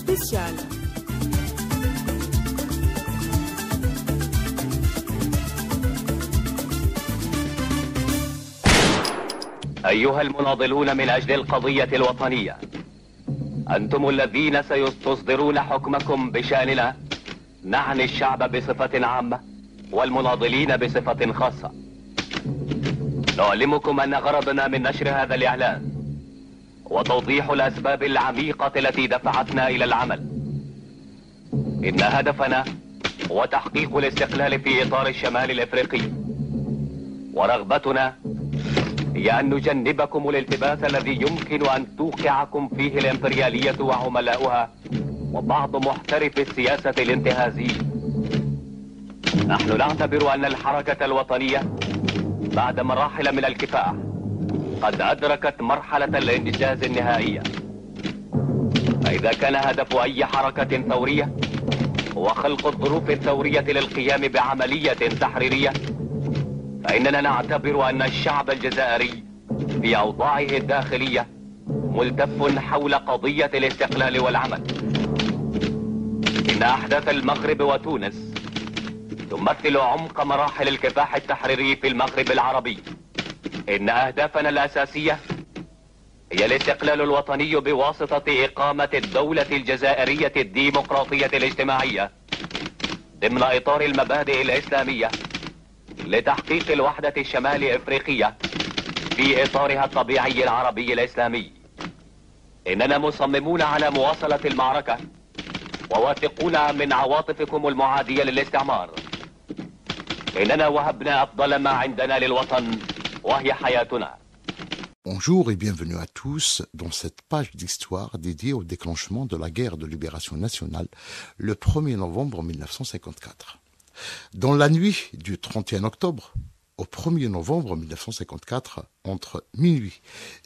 spécial. أيها المناضلون من أجل القضية الوطنية، أنتم الذين سيستصدرون حكمكم بشأننا، نعني الشعب بصفة عامة والمناضلين بصفة خاصة. نعلمكم أن غرضنا من نشر هذا الإعلان وتوضيح الأسباب العميقة التي دفعتنا إلى العمل. إن هدفنا هو تحقيق الاستقلال في إطار الشمال الإفريقي، ورغبتنا هي أن نجنبكم الالتباس الذي يمكن أن توقعكم فيه الإمبريالية وعملاؤها وبعض محترف السياسة الانتهازيين. نحن نعتبر أن الحركة الوطنية بعد مراحل من الكفاح قد أدركت مرحلة الإنجاز النهائية. فإذا كان هدف أي حركة ثورية هو خلق الظروف الثورية للقيام بعملية تحريرية، فإننا نعتبر أن الشعب الجزائري في أوضاعه الداخلية ملتف حول قضية الاستقلال والعمل. إن أحداث المغرب وتونس تمثل عمق مراحل الكفاح التحريري في المغرب العربي. إن أهدافنا الأساسية هي الاستقلال الوطني بواسطة إقامة الدولة الجزائرية الديمقراطية الاجتماعية ضمن إطار المبادئ الإسلامية لتحقيق الوحدة الشمال إفريقية في إطارها الطبيعي العربي الإسلامي. إننا مصممون على مواصلة المعركة وواثقون من عواطفكم المعادية للاستعمار. إننا وهبنا أفضل ما عندنا للوطن وهي حياتنا. Bonjour et bienvenue à tous dans cette page d'histoire dédiée au déclenchement de la guerre de libération nationale le 1er novembre 1954. Dans la nuit du 31 octobre au 1er novembre 1954, entre minuit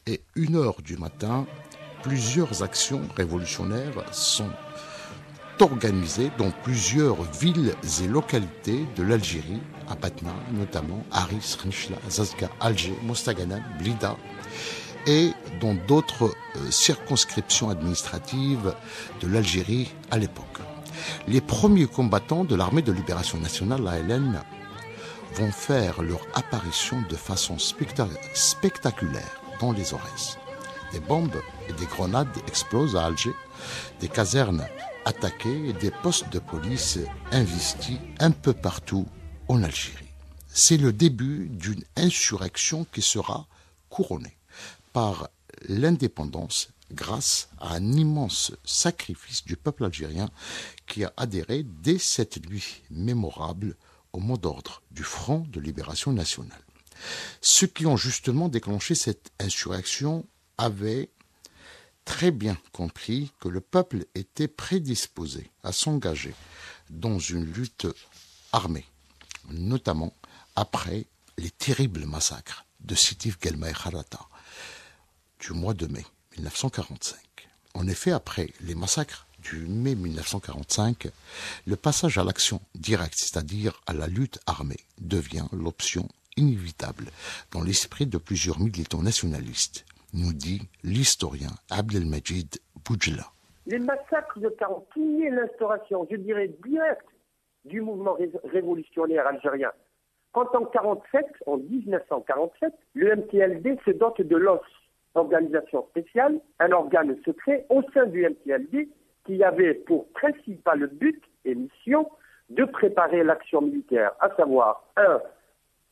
et 1h du matin, plusieurs actions révolutionnaires sont organisées dans plusieurs villes et localités de l'Algérie, à Batna notamment, Aris, Khnchla, Zazga, Alger, Mostaganem, Blida, et dans d'autres circonscriptions administratives de l'Algérie à l'époque. Les premiers combattants de l'armée de libération nationale, l'ALN, vont faire leur apparition de façon spectaculaire dans les Aurès. Des bombes et des grenades explosent à Alger, des casernes attaquées et des postes de police investis un peu partout en Algérie. C'est le début d'une insurrection qui sera couronnée par l'indépendance grâce à un immense sacrifice du peuple algérien qui a adhéré dès cette nuit mémorable au mot d'ordre du Front de libération nationale. Ceux qui ont justement déclenché cette insurrection avaient très bien compris que le peuple était prédisposé à s'engager dans une lutte armée, notamment après les terribles massacres de Sétif Guelma et Kharata du mois de mai 1945. En effet, après les massacres du mai 1945, le passage à l'action directe, c'est-à-dire à la lutte armée, devient l'option inévitable dans l'esprit de plusieurs militants nationalistes, nous dit l'historien Abdelmajid Boudjela. Les massacres de 40 signaient l'instauration, je dirais, directe du mouvement révolutionnaire algérien. Quand en 1947, le MTLD se dote de l'OS, organisation spéciale, un organe secret au sein du MTLD qui avait pour principal but et mission de préparer l'action militaire, à savoir,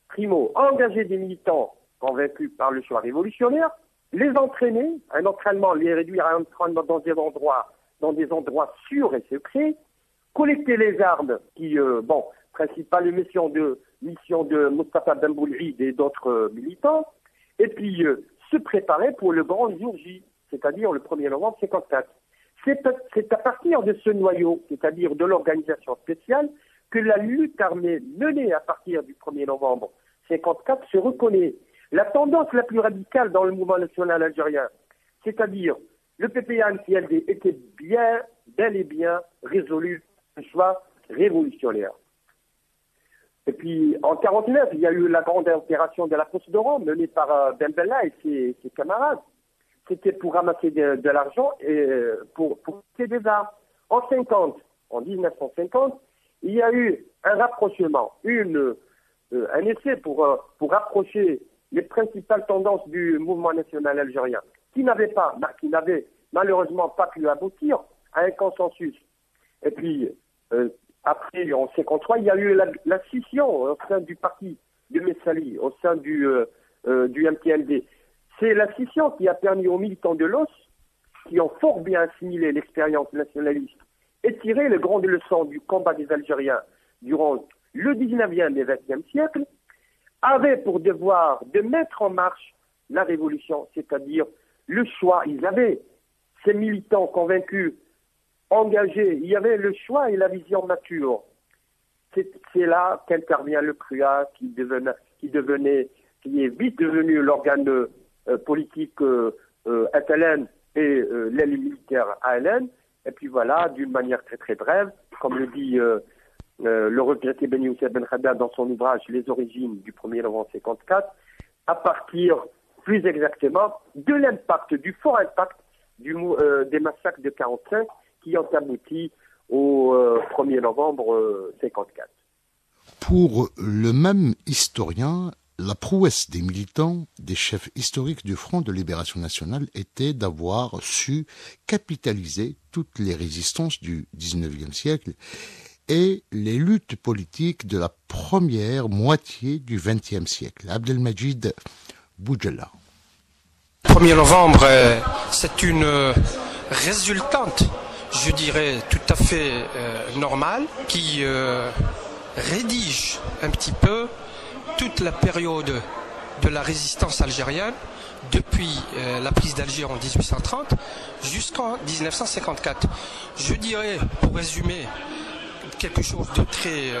primo, engager des militants convaincus par le choix révolutionnaire, les entraîner, un entraînement, les réduire à un entraînement dans des endroits sûrs et secrets, collecter les armes qui, principale mission de Moustapha Ben Boulid et d'autres militants, et puis se préparer pour le grand jour J, c'est-à-dire le 1er novembre 1954. C'est à partir de ce noyau, c'est-à-dire de l'organisation spéciale, que la lutte armée menée à partir du 1er novembre 1954 se reconnaît. La tendance la plus radicale dans le mouvement national algérien, c'est-à-dire le PPA-MTLD, était bel et bien résolu le choix révolutionnaire. Et puis, en 1949, il y a eu la grande opération de la Fosse d'Oran menée par Ben Bella et ses camarades. c'était pour ramasser de l'argent et pour acheter des armes. En 1950, il y a eu un rapprochement, un essai pour rapprocher les principales tendances du mouvement national algérien, qui n'avait malheureusement pas pu aboutir à un consensus. Et puis, après, en 1953, il y a eu la scission au sein du parti de Messali, au sein du MTLD. C'est la scission qui a permis aux militants de l'OS, qui ont fort bien assimilé l'expérience nationaliste et tiré les grandes leçons du combat des Algériens durant le 19e et 20e siècle, avaient pour devoir de mettre en marche la révolution, c'est-à-dire le choix. Ils avaient, ces militants convaincus, engagés, il y avait le choix et la vision mature. C'est là qu'intervient le CRUA, qui est vite devenu l'organe politique FLN et l'aile militaire ALN. Et puis voilà, d'une manière très très brève, comme le dit le regretté Ben Youssef Ben Khadad dans son ouvrage Les origines du 1er novembre 1954, à partir plus exactement de l'impact, du fort impact des massacres de 1945 qui ont abouti au 1er novembre 1954. Pour le même historien, la prouesse des militants, des chefs historiques du Front de Libération Nationale était d'avoir su capitaliser toutes les résistances du XIXe siècle et les luttes politiques de la première moitié du XXe siècle. Abdelmajid Boudjela. 1er novembre, c'est une résultante, je dirais, tout à fait normale, qui rédige un petit peu toute la période de la résistance algérienne, depuis la prise d'Alger en 1830 jusqu'en 1954. Je dirais, pour résumer, quelque chose de très,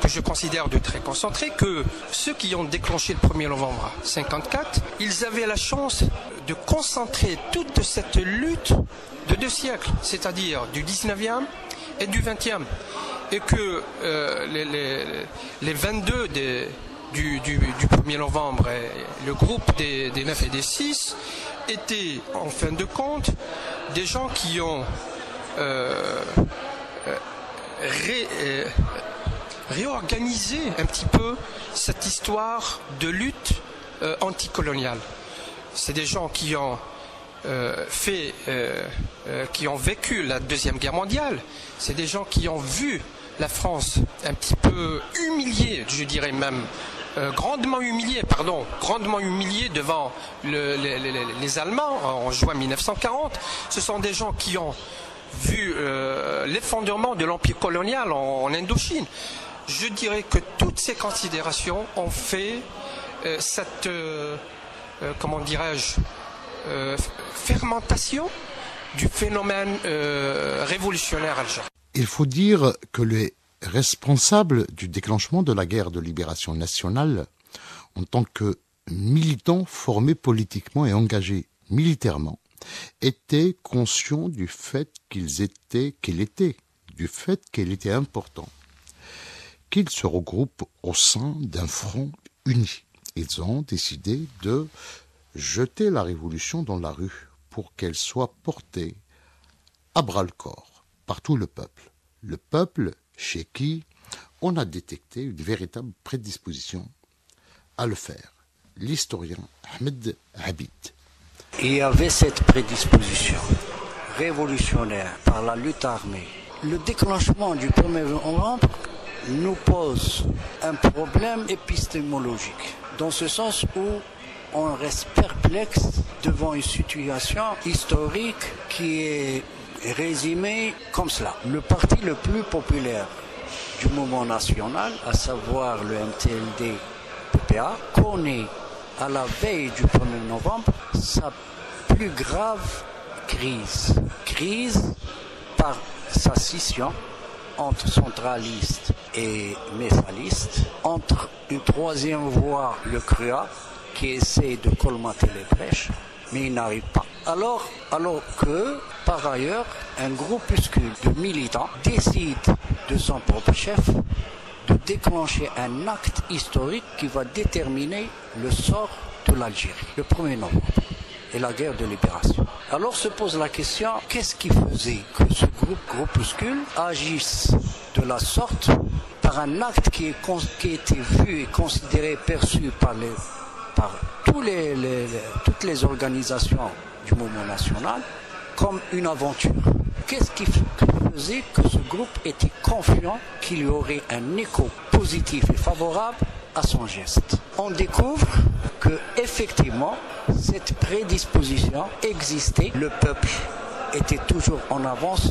que je considère de très concentré, que ceux qui ont déclenché le 1er novembre 1954, ils avaient la chance de concentrer toute cette lutte de 2 siècles, c'est-à-dire du 19e et du 20e, et que les 22 du 1er novembre, et le groupe des 9 et des 6 étaient en fin de compte des gens qui ont réorganisé un petit peu cette histoire de lutte anticoloniale. C'est des gens qui ont qui ont vécu la Deuxième Guerre mondiale. C'est des gens qui ont vu la France un petit peu humiliée, je dirais même, grandement humiliée devant les Allemands en juin 1940. Ce sont des gens qui ont vu l'effondrement de l'empire colonial en Indochine. Je dirais que toutes ces considérations ont fait cette, comment dirais-je, fermentation du phénomène révolutionnaire algérien. Il faut dire que les responsables du déclenchement de la guerre de libération nationale, en tant que militants formés politiquement et engagés militairement, étaient conscients du fait qu'il était important qu'ils se regroupent au sein d'un front uni. Ils ont décidé de jeter la révolution dans la rue pour qu'elle soit portée à bras-le-corps par tout le peuple. Le peuple chez qui on a détecté une véritable prédisposition à le faire. L'historien Ahmed Habib. Il y avait cette prédisposition révolutionnaire par la lutte armée. Le déclenchement du 1er novembre nous pose un problème épistémologique, dans ce sens où on reste perplexe devant une situation historique qui est résumée comme cela. Le parti le plus populaire du mouvement national, à savoir le MTLD-PPA, connaît à la veille du 1er novembre sa plus grave crise. Crise par sa scission entre centralistes et messalistes, entre une troisième voie, le CRUA, qui essaie de colmater les brèches, mais il n'arrive pas. Alors que, par ailleurs, un groupuscule de militants décide de son propre chef de déclencher un acte historique qui va déterminer le sort de l'Algérie, le 1er novembre. et la guerre de libération. Alors se pose la question, qu'est-ce qui faisait que ce groupuscule agisse de la sorte par un acte qui était vu et considéré, perçu par toutes les organisations du mouvement national comme une aventure? Qu'est-ce qui faisait que ce groupe était confiant qu'il y aurait un écho positif et favorable à son geste? On découvre que effectivement cette prédisposition existait. Le peuple était toujours en avance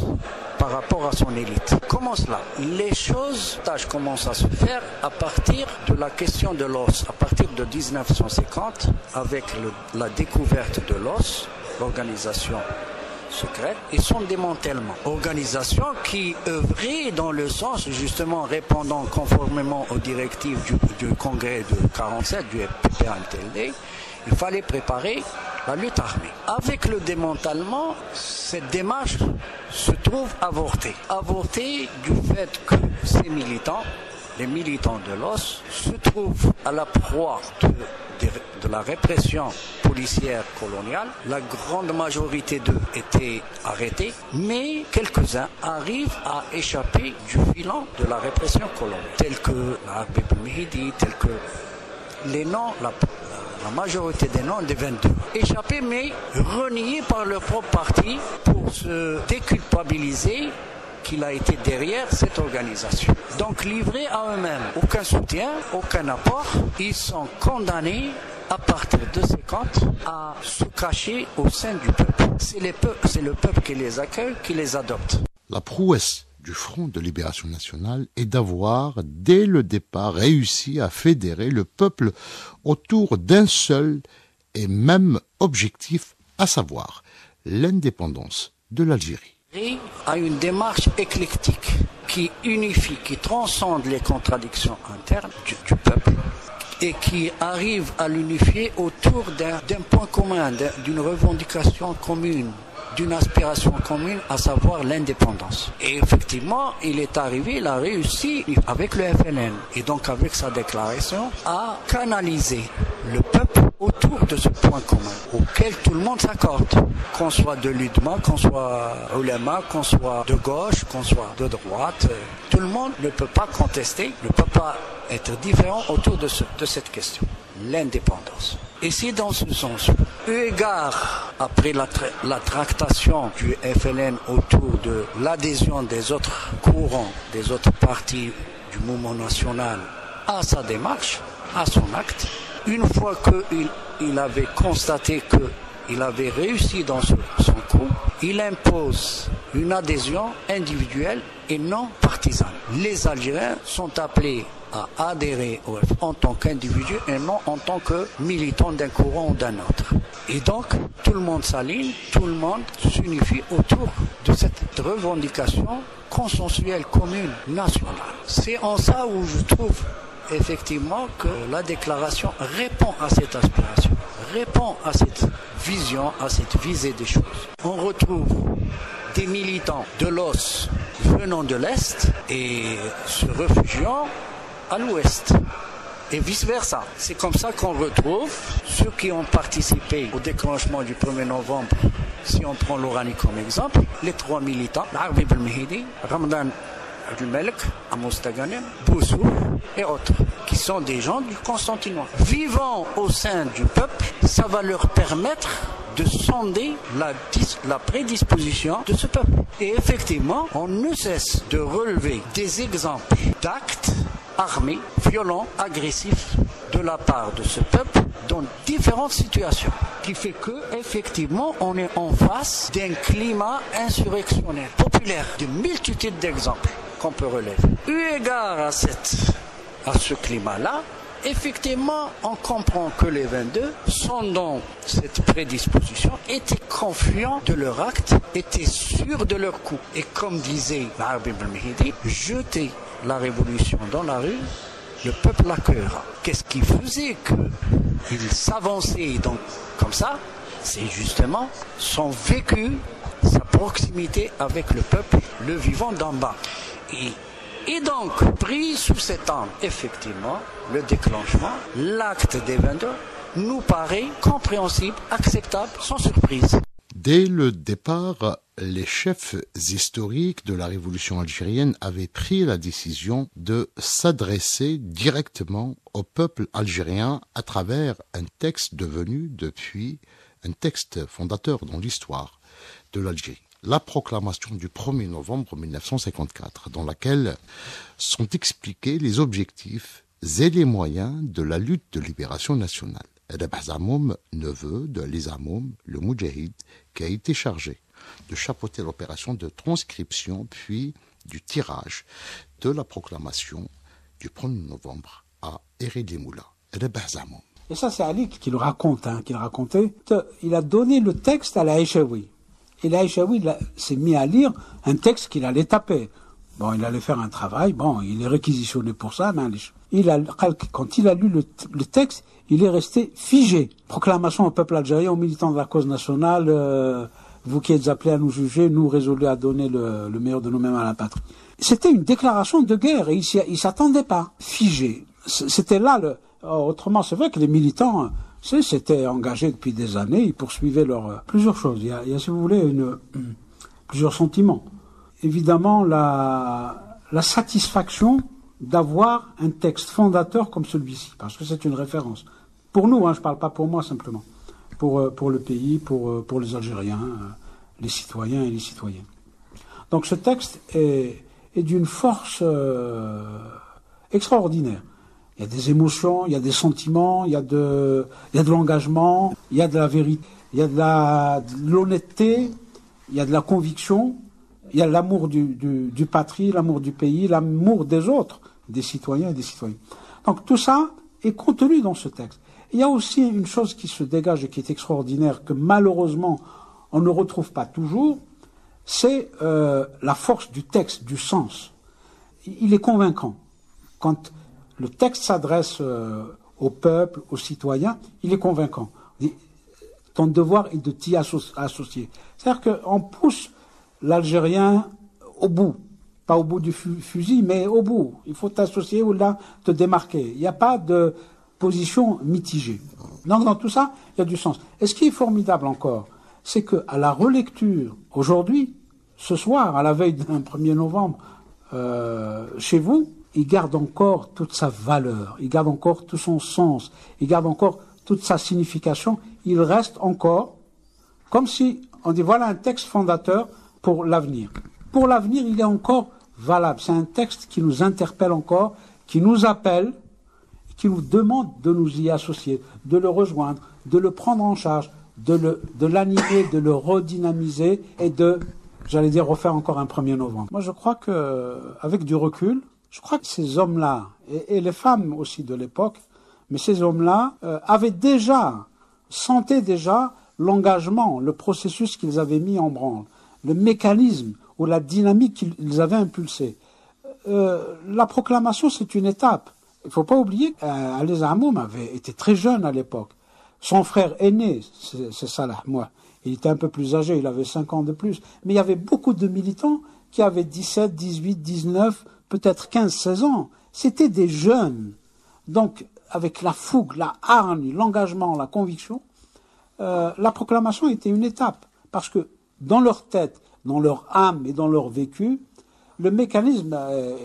par rapport à son élite. Comment cela? Les choses commencent à se faire à partir de la question de l'os. À partir de 1950, avec la découverte de l'os, l'organisation secrète et son démantèlement. Organisation qui œuvrait dans le sens justement répondant conformément aux directives du congrès de 47 du PPA-MTLD, il fallait préparer la lutte armée. Avec le démantèlement, cette démarche se trouve avortée. Avortée du fait que ces militants, les militants de l'OS, se trouvent à la proie de la répression policière coloniale. La grande majorité d'eux étaient arrêtés, mais quelques-uns arrivent à échapper du filon de la répression coloniale, tels que l'Arbib al-Mehdi, tels que les noms, la majorité des noms des 22. Échappés, mais reniés par leur propre parti pour se déculpabiliser qu'il a été derrière cette organisation. Donc livrés à eux-mêmes, aucun soutien, aucun apport, ils sont condamnés à partir de ces comptes à se cacher au sein du peuple. C'est le peuple qui les accueille, qui les adopte. La prouesse du Front de Libération Nationale est d'avoir, dès le départ, réussi à fédérer le peuple autour d'un seul et même objectif, à savoir l'indépendance de l'Algérie. À une démarche éclectique qui unifie, qui transcende les contradictions internes du peuple et qui arrive à l'unifier autour d'un point commun, d'une revendication commune, d'une aspiration commune, à savoir l'indépendance. Et effectivement, il a réussi avec le FLN et donc avec sa déclaration à canaliser le peuple autour de ce point commun auquel tout le monde s'accorde, qu'on soit de l'UDMA, qu'on soit ulama, qu'on soit de gauche, qu'on soit de droite, tout le monde ne peut pas contester, ne peut pas être différent autour de cette question, l'indépendance. Et c'est dans ce sens, eu égard après la tractation du FLN autour de l'adhésion des autres courants, des autres partis du mouvement national à sa démarche, à son acte, une fois qu'il avait constaté qu'il avait réussi dans son coup, il impose une adhésion individuelle et non partisane. Les Algériens sont appelés à adhérer en tant qu'individu et non en tant que militant d'un courant ou d'un autre. Et donc, tout le monde s'aligne, tout le monde s'unifie autour de cette revendication consensuelle, commune, nationale. C'est en ça où je trouve effectivement que la déclaration répond à cette aspiration, répond à cette vision, à cette visée des choses. On retrouve des militants de l'OS venant de l'Est et se réfugiant à l'Ouest et vice-versa. C'est comme ça qu'on retrouve ceux qui ont participé au déclenchement du 1er novembre. Si on prend l'Oranie comme exemple, les 3 militants, l'Arbib al-Mehdi, Ramadan Al-Melk, Amos Taganem, Boussou et autres, qui sont des gens du Constantinois. Vivant au sein du peuple, ça va leur permettre de sonder la prédisposition de ce peuple. Et effectivement, on ne cesse de relever des exemples d'actes armés, violents, agressifs de la part de ce peuple dans différentes situations, qui fait que effectivement on est en face d'un climat insurrectionnel populaire, de multitudes d'exemples qu'on peut relever. Eu égard à ce climat-là, effectivement, on comprend que les 22, sondant cette prédisposition, étaient confiants de leur acte, étaient sûrs de leur coup. Et comme disait l'Arbib al-Mehdi, jeter la révolution dans la rue, le peuple l'accueillera. Qu'est-ce qui faisait qu'il s'avançait donc comme ça? C'est justement son vécu, sa proximité avec le peuple, le vivant d'en bas. Et donc, pris sous cet angle, effectivement, le déclenchement, l'acte des 22 nous paraît compréhensible, acceptable, sans surprise. Dès le départ, les chefs historiques de la révolution algérienne avaient pris la décision de s'adresser directement au peuple algérien à travers un texte devenu depuis un texte fondateur dans l'histoire de l'Algérie. La proclamation du 1er novembre 1954, dans laquelle sont expliqués les objectifs et les moyens de la lutte de libération nationale. Rabah Zamoum, neveu de Ali Zamoum, le Moudjahid, qui a été chargé de chapeauter l'opération de transcription puis du tirage de la proclamation du 1er novembre à Ered Moula. Rabah Zamoum. Et ça, c'est Ali qui le raconte, qu'il racontait. Il a donné le texte à l'Aïchaoui. Et l'Aïchaoui s'est mis à lire un texte qu'il allait taper. Bon, il allait faire un travail, il est réquisitionné pour ça, mais quand il a lu le texte, il est resté figé. Proclamation au peuple algérien, aux militants de la cause nationale, vous qui êtes appelés à nous juger, nous résolus à donner le meilleur de nous-mêmes à la patrie. C'était une déclaration de guerre et il s'attendait pas. Figé. C'était là autrement, c'est vrai que les militants, s'étaient engagés depuis des années, ils poursuivaient plusieurs choses. Il y a, si vous voulez, plusieurs sentiments. Évidemment, la satisfaction d'avoir un texte fondateur comme celui-ci, parce que c'est une référence. Pour nous, je ne parle pas pour moi simplement, pour le pays, pour les Algériens, les citoyens et les citoyennes. Donc ce texte est d'une force extraordinaire. Il y a des émotions, il y a des sentiments, il y a de l'engagement, il y a de la vérité, il y a de l'honnêteté, il y a de la conviction, il y a l'amour du patrie, l'amour du pays, l'amour des autres, des citoyens et des citoyennes. Donc tout ça est contenu dans ce texte. Il y a aussi une chose qui se dégage et qui est extraordinaire, que malheureusement on ne retrouve pas toujours, c'est la force du texte, du sens. Il est convaincant. Quand le texte s'adresse au peuple, aux citoyens, il est convaincant. Ton devoir est de t'y associer. C'est-à-dire qu'on pousse l'Algérien au bout. Pas au bout du fusil, mais au bout. Il faut t'associer ou là te démarquer. Il n'y a pas de position mitigée. Donc dans tout ça, il y a du sens. Et ce qui est formidable encore, c'est qu'à la relecture, aujourd'hui, ce soir, à la veille d'un 1er novembre, chez vous, il garde encore toute sa valeur, il garde encore tout son sens, il garde encore toute sa signification. Il reste encore comme si on dit voilà un texte fondateur pour l'avenir. Pour l'avenir, il est encore valable. C'est un texte qui nous interpelle encore, qui nous appelle, qui nous demande de nous y associer, de le rejoindre, de le prendre en charge, de l'animer, de le redynamiser et de, refaire encore un 1er novembre. Moi, je crois qu'avec du recul, je crois que ces hommes-là, et les femmes aussi de l'époque, mais ces hommes-là sentaient déjà l'engagement, le processus qu'ils avaient mis en branle, le mécanisme ou la dynamique qu'ils avaient impulsé. La proclamation, c'est une étape. Il ne faut pas oublier qu'Ali Zamoum avait été très jeune à l'époque. Son frère aîné, c'est Salah, il était un peu plus âgé, il avait 5 ans de plus. Mais il y avait beaucoup de militants qui avaient 17, 18, 19, peut-être 15, 16 ans. C'était des jeunes. Donc, avec la fougue, la hargne, l'engagement, la conviction, la proclamation était une étape. Parce que dans leur tête, dans leur âme et dans leur vécu, le mécanisme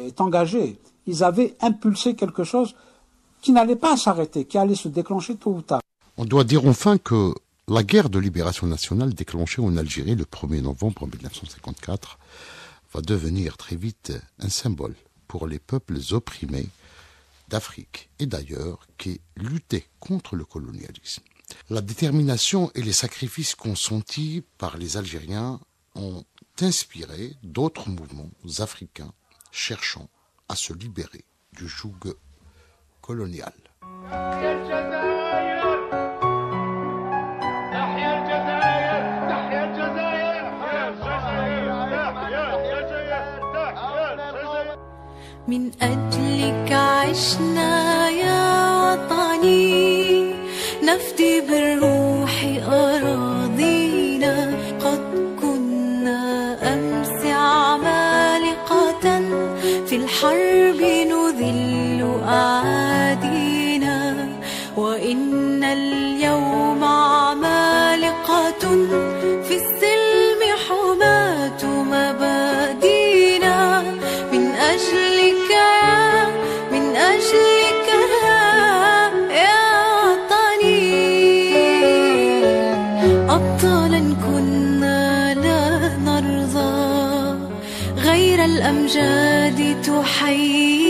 est engagé. Ils avaient impulsé quelque chose qui n'allait pas s'arrêter, qui allait se déclencher tôt ou tard. On doit dire enfin que la guerre de libération nationale déclenchée en Algérie le 1er novembre 1954 va devenir très vite un symbole pour les peuples opprimés d'Afrique et d'ailleurs qui luttaient contre le colonialisme. La détermination et les sacrifices consentis par les Algériens ont inspiré d'autres mouvements africains cherchant à se libérer du joug colonial. من أجلك عشنا يا وطني نفدي بالروح أراضينا قد كنا أمس عمالقة في الحرب نذل أعادينا وإن الأمجاد تحيي